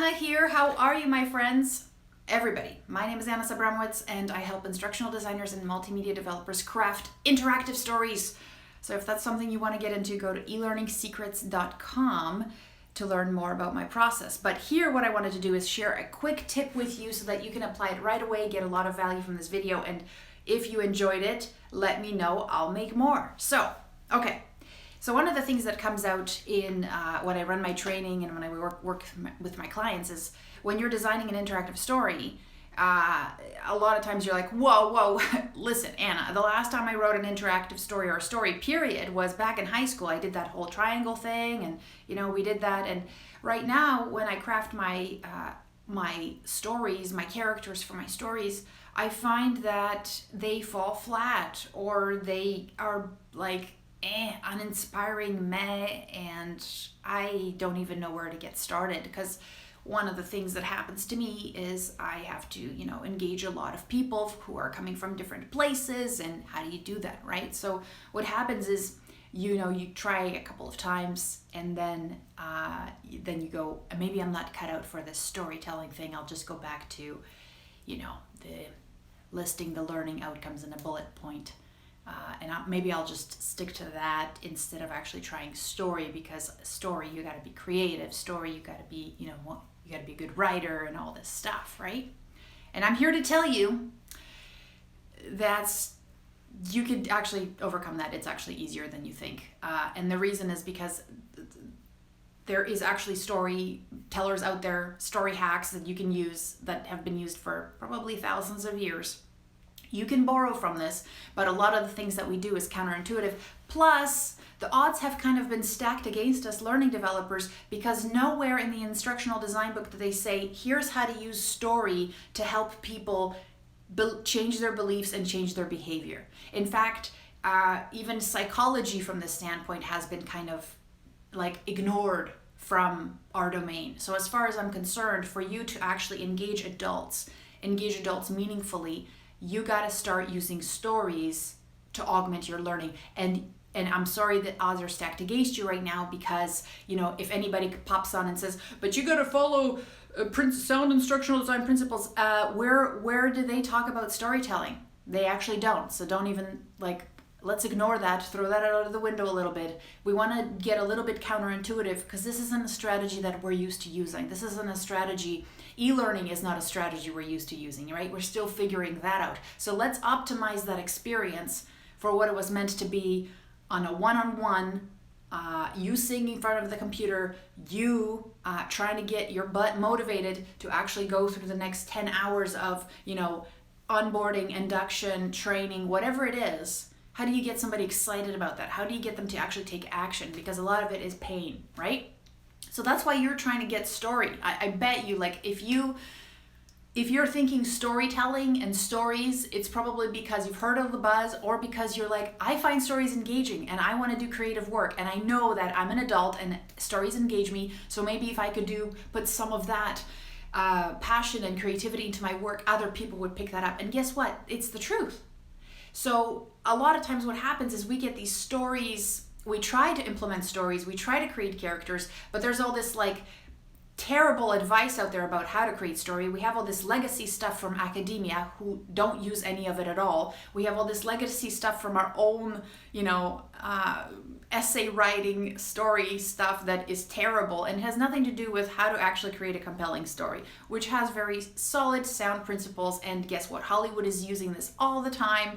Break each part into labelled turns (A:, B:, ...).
A: Anna here. How are you, my friends? Everybody. My name is Anna Sabramowicz, and I help instructional designers and multimedia developers craft interactive stories. So if that's something you want to get into, go to elearningsecrets.com to learn more about my process. But here, what I wanted to do is share a quick tip with you so that you can apply it right away, get a lot of value from this video, and if you enjoyed it, let me know. I'll make more. So one of the things that comes out in when I run my training and when I work with my clients is when you're designing an interactive story, a lot of times you're like, whoa, listen, Anna, the last time I wrote an interactive story or a story period was back in high school. I did that whole triangle thing and, we did that. And right now when I craft my stories, my characters for my stories, I find that they fall flat or they are like, uninspiring, and I don't even know where to get started, because one of the things that happens to me is I have to, engage a lot of people who are coming from different places, and how do you do that, right? So what happens is, you try a couple of times, and then you go, maybe I'm not cut out for this storytelling thing. I'll just go back to, the listing the learning outcomes in a bullet point. Maybe I'll just stick to that instead of actually trying story, because story, you got to be creative. Story, you got to be, you got to be a good writer and all this stuff, right? And I'm here to tell you that you could actually overcome that. It's actually easier than you think. And the reason is because there is actually storytellers out there, story hacks that you can use that have been used for probably thousands of years. You can borrow from this, but a lot of the things that we do is counterintuitive. Plus, the odds have kind of been stacked against us learning developers, because nowhere in the instructional design book do they say, here's how to use story to help people change their beliefs and change their behavior. In fact, even psychology from this standpoint has been kind of like ignored from our domain. So as far as I'm concerned, for you to actually engage adults meaningfully, you got to start using stories to augment your learning. And I'm sorry that odds are stacked against you right now, because, if anybody pops on and says, but you got to follow sound instructional design principles, where do they talk about storytelling? They actually don't. So don't even, let's ignore that, throw that out of the window a little bit. We want to get a little bit counterintuitive, because this isn't a strategy that we're used to using. This isn't a strategy. E-learning is not a strategy we're used to using, right? We're still figuring that out. So let's optimize that experience for what it was meant to be on a one-on-one, you sitting in front of the computer, you trying to get your butt motivated to actually go through the next 10 hours of, onboarding, induction, training, whatever it is. How do you get somebody excited about that? How do you get them to actually take action? Because a lot of it is pain, right? So that's why you're trying to get story. I bet you, if you're thinking storytelling and stories, it's probably because you've heard of the buzz, or because you're like, I find stories engaging and I want to do creative work, and I know that I'm an adult and stories engage me. So maybe if I could put some of that passion and creativity into my work, other people would pick that up. And guess what? It's the truth. So a lot of times what happens is we get these stories. We try to implement stories, we try to create characters, but there's all this terrible advice out there about how to create story. We have all this legacy stuff from academia who don't use any of it at all. We have all this legacy stuff from our own, essay writing story stuff that is terrible and has nothing to do with how to actually create a compelling story, which has very solid sound principles. And guess what? Hollywood is using this all the time,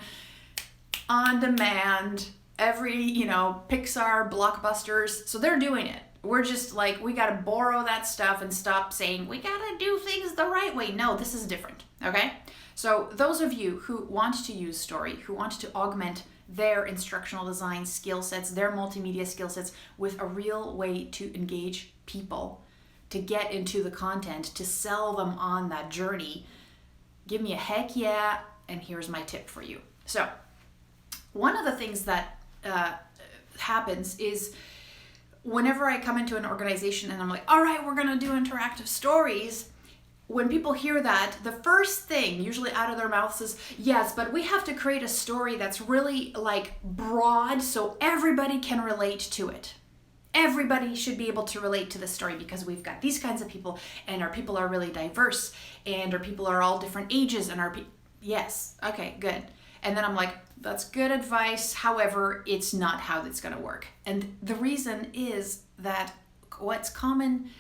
A: on demand. Every, Pixar, blockbusters, so they're doing it. We're just we got to borrow that stuff and stop saying we got to do things the right way. No, this is different, okay? So those of you who want to use story, who want to augment their instructional design skill sets, their multimedia skill sets with a real way to engage people, to get into the content, to sell them on that journey, give me a heck yeah, and here's my tip for you. So one of the things that happens is whenever I come into an organization and I'm like, all right, we're going to do interactive stories, when people hear that, the first thing usually out of their mouths is, yes, but we have to create a story that's really broad so everybody can relate to it. everybody should be able to relate to this story because we've got these kinds of people, and our people are really diverse, and our people are all different ages, and yes, okay, good. And then I'm like, that's good advice. However, it's not how it's going to work. And the reason is that what's common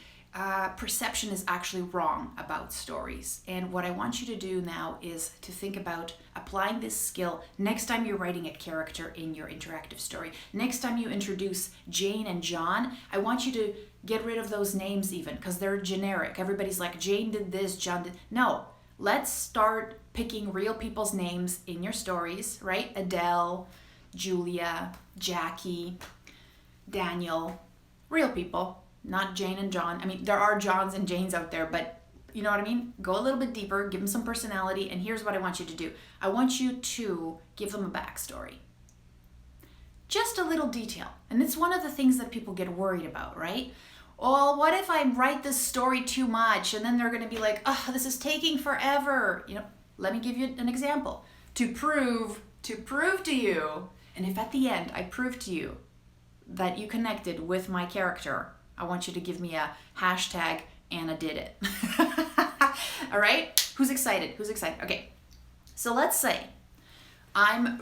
A: perception is actually wrong about stories. And what I want you to do now is to think about applying this skill next time you're writing a character in your interactive story. Next time you introduce Jane and John, I want you to get rid of those names even, because they're generic. Everybody's like, Jane did this, John did. No, let's start picking real people's names in your stories, right? Adele, Julia, Jackie, Daniel, real people. Not Jane and John. I mean, there are Johns and Janes out there, but you know what I mean? Go a little bit deeper, give them some personality, and here's what I want you to do. I want you to give them a backstory. Just a little detail. And it's one of the things that people get worried about, right? Well, what if I write this story too much and then they're going to be like, oh, this is taking forever. You know, let me give you an example. To prove to you, and if at the end I prove to you that you connected with my character, I want you to give me a hashtag Anna did it. All right? Who's excited? Who's excited? Okay. So let's say I'm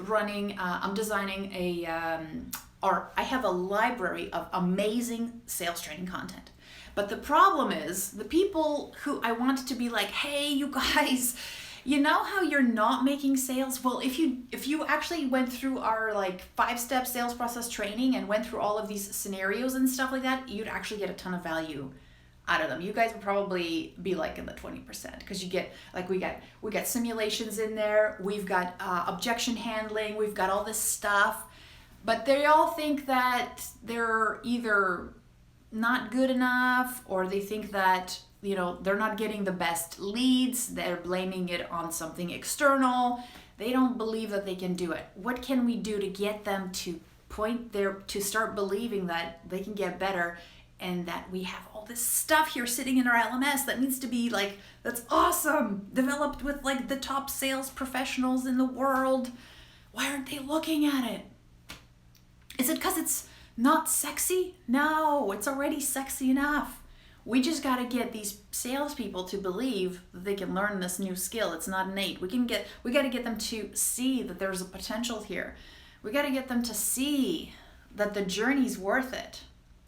A: designing or I have a library of amazing sales training content. But the problem is the people who I want to be like, hey, you guys, you know how you're not making sales? Well, if you actually went through our 5-step sales process training and went through all of these scenarios and stuff like that, you'd actually get a ton of value out of them. You guys would probably be in the 20% because you get we got simulations in there, we've got objection handling, we've got all this stuff, but they all think that they're either not good enough or they think that they're not getting the best leads. They're blaming it on something external. They don't believe that they can do it. What can we do to get them to to start believing that they can get better and that we have all this stuff here sitting in our LMS that needs to be that's awesome, developed with the top sales professionals in the world. Why aren't they looking at it? Is it because it's not sexy? No, it's already sexy enough. We just got to get these salespeople to believe that they can learn this new skill. It's not innate. We got to get them to see that there's a potential here. We got to get them to see that the journey's worth it.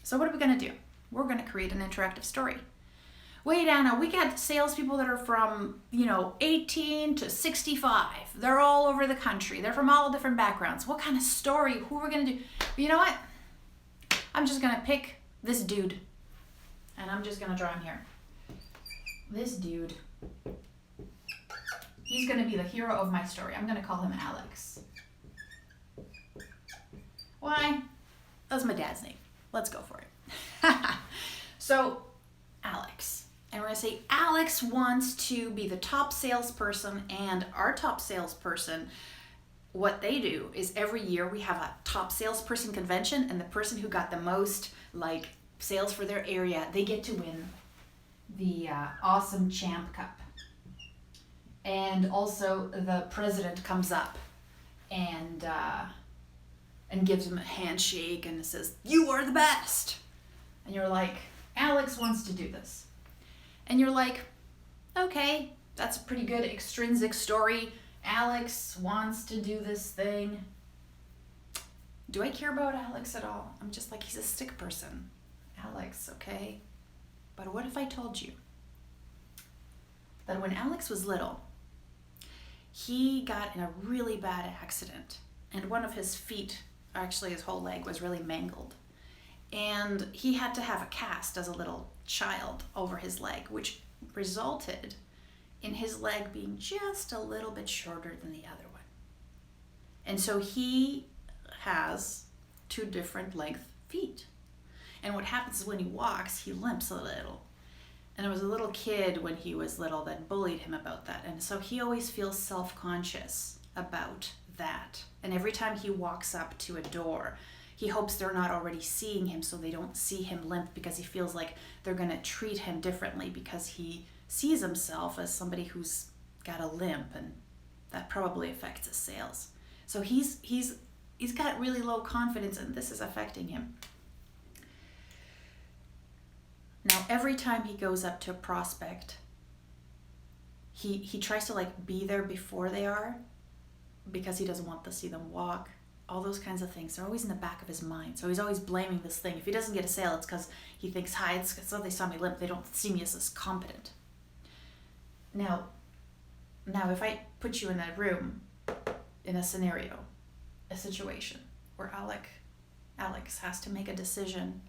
A: So what are we going to do? We're going to create an interactive story. Wait, Anna, we got salespeople that are from 18 to 65. They're all over the country. They're from all different backgrounds. What kind of story? Who are we going to do? You know what? I'm just going to pick this dude. And I'm just going to draw him here. This dude, he's going to be the hero of my story. I'm going to call him Alex. Why? That's my dad's name. Let's go for it. So, Alex. And we're going to say Alex wants to be the top salesperson, and our top salesperson, what they do is every year we have a top salesperson convention, and the person who got the most sales for their area, they get to win the Awesome Champ Cup. And also the president comes up and gives him a handshake and says, "You are the best." And you're like, Alex wants to do this. And you're like, okay, that's a pretty good extrinsic story. Alex wants to do this thing. Do I care about Alex at all? I'm just he's a stick person. Alex, okay? But what if I told you that when Alex was little, he got in a really bad accident and one of his feet, actually his whole leg, was really mangled. And he had to have a cast as a little child over his leg, which resulted in his leg being just a little bit shorter than the other one. And so he has 2 different length feet. And what happens is when he walks, he limps a little. And there was a little kid when he was little that bullied him about that. And so he always feels self-conscious about that. And every time he walks up to a door, he hopes they're not already seeing him so they don't see him limp, because he feels like they're going to treat him differently because he sees himself as somebody who's got a limp, and that probably affects his sales. So he's got really low confidence, and this is affecting him. Now, every time he goes up to a prospect, he tries to like be there before they are, because he doesn't want to see them walk. All those kinds of things, they're always in the back of his mind. So he's always blaming this thing. If he doesn't get a sale, it's because he thinks, hi, it's because they saw me limp. They don't see me as competent. Now, if I put you in a room, in a scenario, a situation where Alex has to make a decision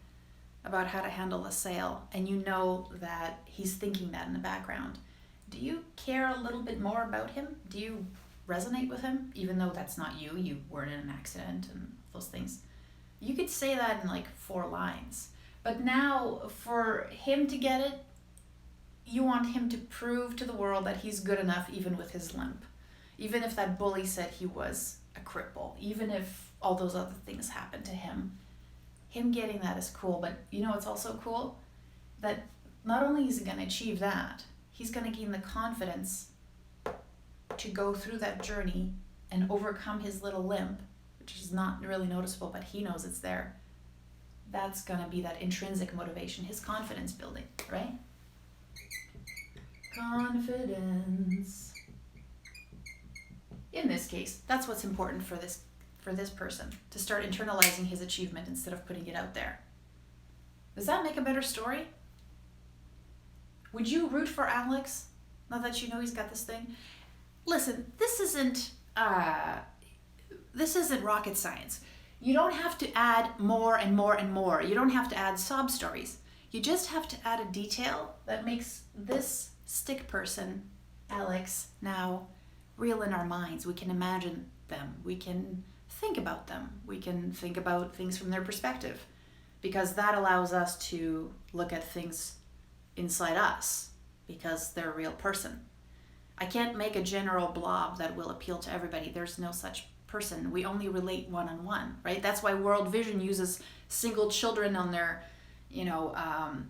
A: about how to handle the sale, and you know that he's thinking that in the background, do you care a little bit more about him? Do you resonate with him, even though that's not you? You weren't in an accident and those things. You could say that in like 4 lines. But now, for him to get it, you want him to prove to the world that he's good enough even with his limp. Even if that bully said he was a cripple. Even if all those other things happened to him. Him getting that is cool. But you know what's also cool? That not only is he going to achieve that, he's going to gain the confidence to go through that journey and overcome his little limp, which is not really noticeable, but he knows it's there. That's going to be that intrinsic motivation, his confidence building, right? Confidence. In this case, that's what's important for this person, to start internalizing his achievement instead of putting it out there. Does that make a better story? Would you root for Alex now that you know he's got this thing? Listen, this isn't rocket science. You don't have to add more and more and more. You don't have to add sob stories. You just have to add a detail that makes this stick person, Alex, now real in our minds. We can imagine them. We can think about them. We can think about things from their perspective, because that allows us to look at things inside us, because they're a real person. I can't make a general blob that will appeal to everybody. There's no such person. We only relate one-on-one, right? That's why World Vision uses single children on their,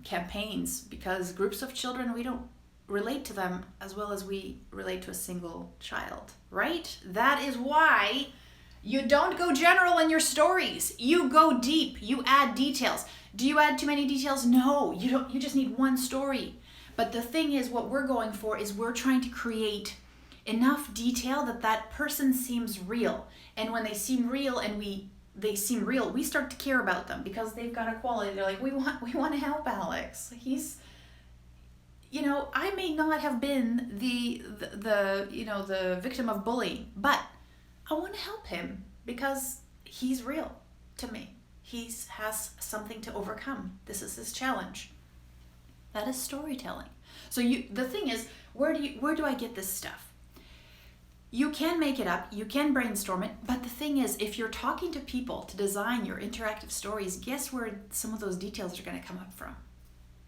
A: campaigns, because groups of children, we don't relate to them as well as we relate to a single child, right? That is why you don't go general in your stories. You go deep. You add details. Do you add too many details? No, you don't. You just need one story. But the thing is, what we're going for is we're trying to create enough detail that person seems real. And when they seem real and they seem real, we start to care about them because they've got a quality. They're like, we want to help Alex. He's, I may not have been the victim of bullying, but I want to help him because he's real to me. He has something to overcome. This is his challenge. That is storytelling. So the thing is, where do I get this stuff? You can make it up, you can brainstorm it, but the thing is, if you're talking to people to design your interactive stories, guess where some of those details are going to come up from?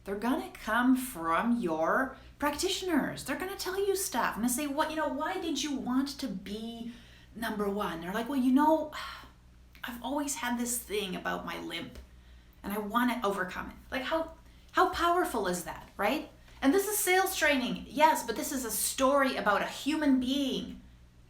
A: They're going to come from your practitioners. They're going to tell you stuff. I'm going to say, why did you want to be number one? They're like, I've always had this thing about my limp and I want to overcome it. Like how powerful is that, right? And this is sales training, yes, but this is a story about a human being.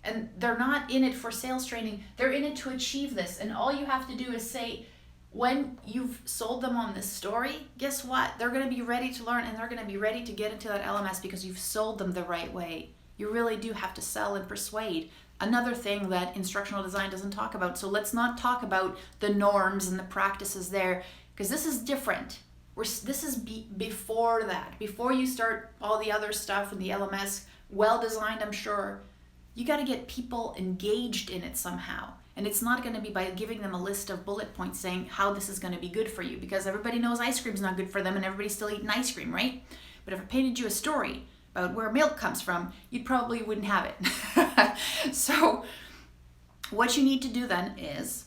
A: And they're not in it for sales training. They're in it to achieve this. And all you have to do is say, when you've sold them on this story, guess what? They're going to be ready to learn and they're going to be ready to get into that LMS because you've sold them the right way. You really do have to sell and persuade. Another thing that instructional design doesn't talk about. So let's not talk about the norms and the practices there, because this is different. This is before that. Before you start all the other stuff in the LMS, well designed, I'm sure. You got to get people engaged in it somehow. And it's not going to be by giving them a list of bullet points saying how this is going to be good for you, because everybody knows ice cream's not good for them and everybody's still eating ice cream, right? But if I painted you a story about where milk comes from, you probably wouldn't have it. So what you need to do then is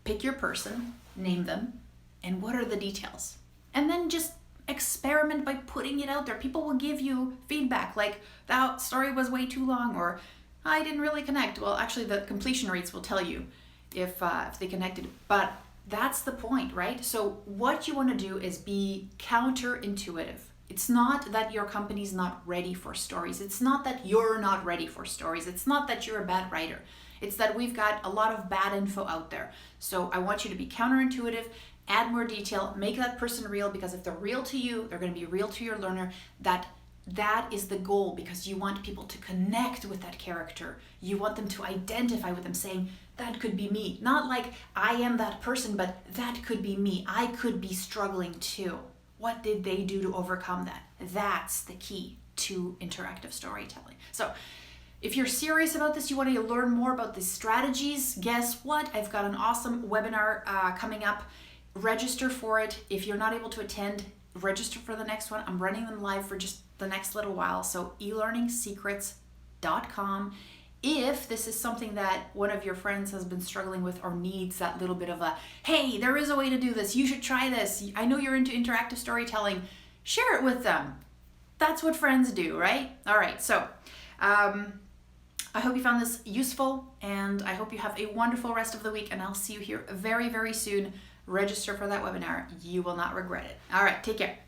A: pick your person, name them, and what are the details? And then just experiment by putting it out there. People will give you feedback like, that story was way too long, or I didn't really connect. Well, actually the completion rates will tell you if they connected, but that's the point, right? So what you want to do is be counterintuitive. It's not that your company's not ready for stories. It's not that you're not ready for stories. It's not that you're a bad writer. It's that we've got a lot of bad info out there. So I want you to be counterintuitive add more detail, make that person real, because if they're real to you, they're going to be real to your learner. That is the goal, because you want people to connect with that character. You want them to identify with them, saying, that could be me. Not like I am that person, but that could be me. I could be struggling too. What did they do to overcome that? That's the key to interactive storytelling. So if you're serious about this, you want to learn more about the strategies, guess what? I've got an awesome webinar coming up. Register for it. If you're not able to attend, register for the next one. I'm running them live for just the next little while. So elearningsecrets.com. If this is something that one of your friends has been struggling with or needs that little bit of a, hey, there is a way to do this, you should try this, I know you're into interactive storytelling, share it with them. That's what friends do, right? All right, so I hope you found this useful, and I hope you have a wonderful rest of the week, and I'll see you here very, very soon. Register for that webinar. You will not regret it. All right, take care.